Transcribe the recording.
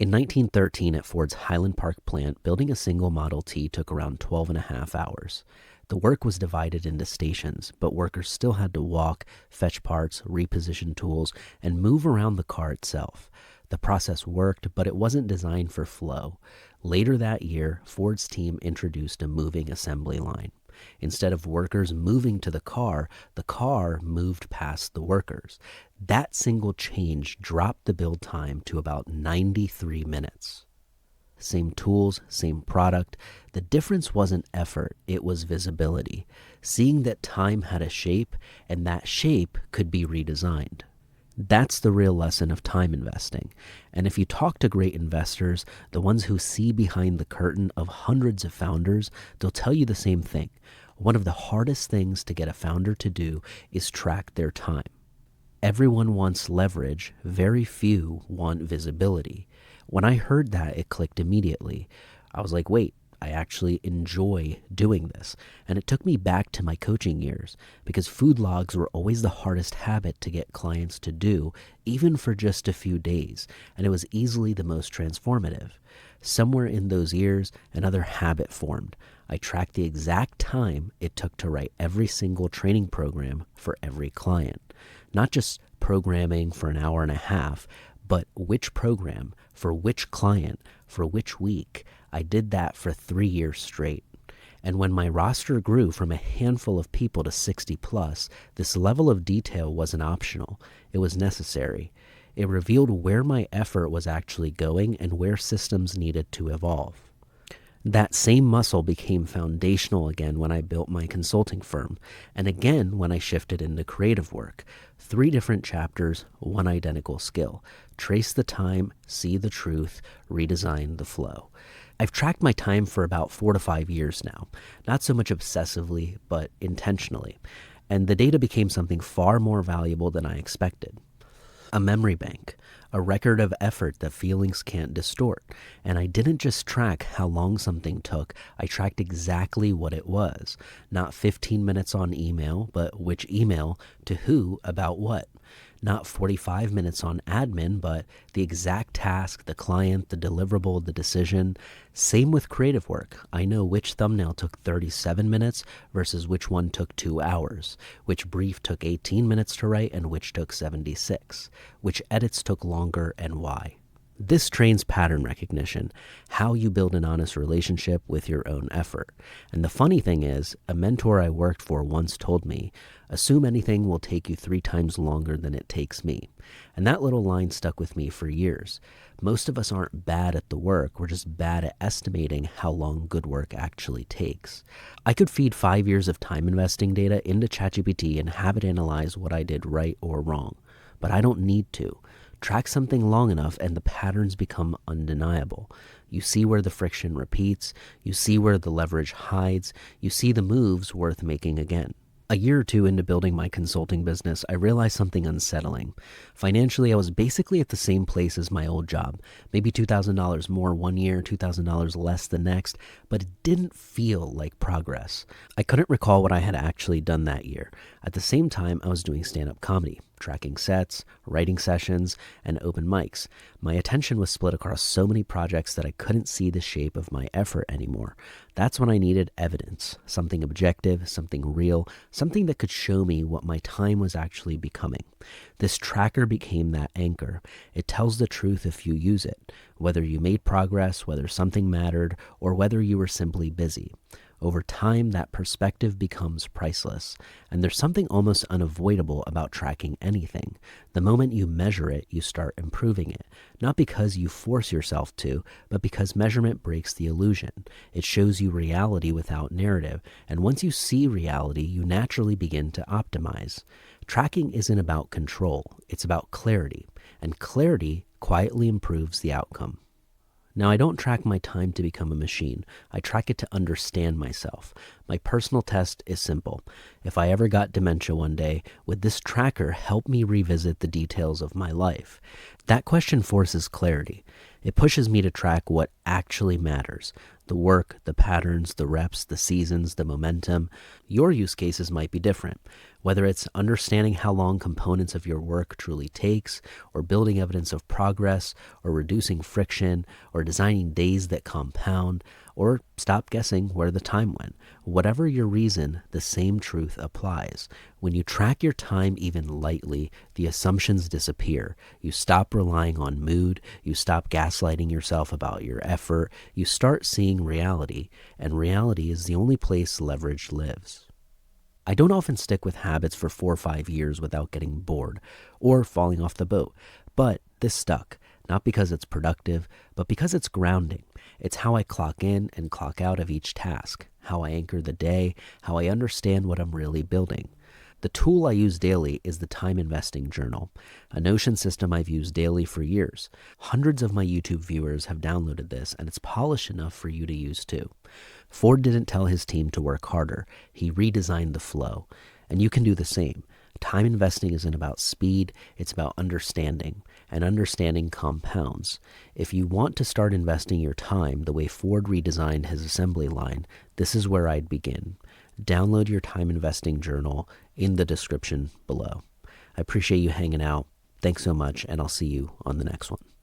In 1913 at Ford's Highland Park plant, building a single Model T took around 12 and a half hours. The work was divided into stations, but workers still had to walk, fetch parts, reposition tools, and move around the car itself. The process worked, but it wasn't designed for flow. Later that year, Ford's team introduced a moving assembly line. Instead of workers moving to the car moved past the workers. That single change dropped the build time to about 93 minutes. Same tools, same product. The difference wasn't effort, it was visibility. Seeing that time had a shape, and that shape could be redesigned. That's the real lesson of time investing. And if you talk to great investors, the ones who see behind the curtain of hundreds of founders, they'll tell you the same thing. One of the hardest things to get a founder to do is track their time. Everyone wants leverage, very few want visibility. When I heard that, it clicked immediately. I was like, wait, I actually enjoy doing this. And it took me back to my coaching years because food logs were always the hardest habit to get clients to do, even for just a few days. And it was easily the most transformative. Somewhere in those years, another habit formed. I tracked the exact time it took to write every single training program for every client. Not just programming for an hour and a half, but which program, for which client, for which week. I did that for 3 years straight. And when my roster grew from a handful of people to 60 plus, this level of detail wasn't optional. It was necessary. It revealed where my effort was actually going and where systems needed to evolve. That same muscle became foundational again when I built my consulting firm, and again when I shifted into creative work. 3 different chapters, one identical skill. Trace the time, see the truth, redesign the flow. I've tracked my time for about 4 to 5 years now, not so much obsessively, but intentionally, and the data became something far more valuable than I expected. A memory bank, a record of effort that feelings can't distort. And I didn't just track how long something took, I tracked exactly what it was. Not 15 minutes on email, but which email, to who, about what. Not 45 minutes on admin, but the exact task, the client, the deliverable, the decision. Same with creative work. I know which thumbnail took 37 minutes versus which one took 2 hours, which brief took 18 minutes to write and which took 76, which edits took longer and why. This trains pattern recognition, how you build an honest relationship with your own effort. And the funny thing is, a mentor I worked for once told me, assume anything will take you 3 times longer than it takes me. And that little line stuck with me for years. Most of us aren't bad at the work, we're just bad at estimating how long good work actually takes. I could feed 5 years of time investing data into ChatGPT and have it analyze what I did right or wrong. But I don't need to. Track something long enough and the patterns become undeniable. You see where the friction repeats, you see where the leverage hides, you see the moves worth making again. A year or 2 into building my consulting business, I realized something unsettling. Financially, I was basically at the same place as my old job. Maybe $2,000 more one year, $2,000 less the next, but it didn't feel like progress. I couldn't recall what I had actually done that year. At the same time, I was doing stand-up comedy, tracking sets, writing sessions, and open mics. My attention was split across so many projects that I couldn't see the shape of my effort anymore. That's when I needed evidence, something objective, something real, something that could show me what my time was actually becoming. This tracker became that anchor. It tells the truth if you use it, whether you made progress, whether something mattered, or whether you were simply busy. Over time, that perspective becomes priceless, and there's something almost unavoidable about tracking anything. The moment you measure it, you start improving it, not because you force yourself to, but because measurement breaks the illusion. It shows you reality without narrative, and once you see reality, you naturally begin to optimize. Tracking isn't about control, it's about clarity, and clarity quietly improves the outcome. Now, I don't track my time to become a machine. I track it to understand myself. My personal test is simple. If I ever got dementia one day, would this tracker help me revisit the details of my life? That question forces clarity. It pushes me to track what actually matters. The work, the patterns, the reps, the seasons, the momentum. Your use cases might be different. Whether it's understanding how long components of your work truly takes, or building evidence of progress, or reducing friction, or designing days that compound, or stop guessing where the time went. Whatever your reason, the same truth applies. When you track your time even lightly, the assumptions disappear. You stop relying on mood. You stop gaslighting yourself about your effort. You start seeing reality, and reality is the only place leverage lives. I don't often stick with habits for 4 or 5 years without getting bored or falling off the boat, but this stuck, not because it's productive, but because it's grounding. It's how I clock in and clock out of each task, how I anchor the day, how I understand what I'm really building. The tool I use daily is the Time Investing Journal, a Notion system I've used daily for years. Hundreds of my YouTube viewers have downloaded this, and it's polished enough for you to use too. Ford didn't tell his team to work harder. He redesigned the flow, and you can do the same. Time investing isn't about speed, it's about understanding, and understanding compounds. If you want to start investing your time the way Ford redesigned his assembly line, this is where I'd begin. Download your Time Investing Journal in the description below. I appreciate you hanging out. Thanks so much, and I'll see you on the next one.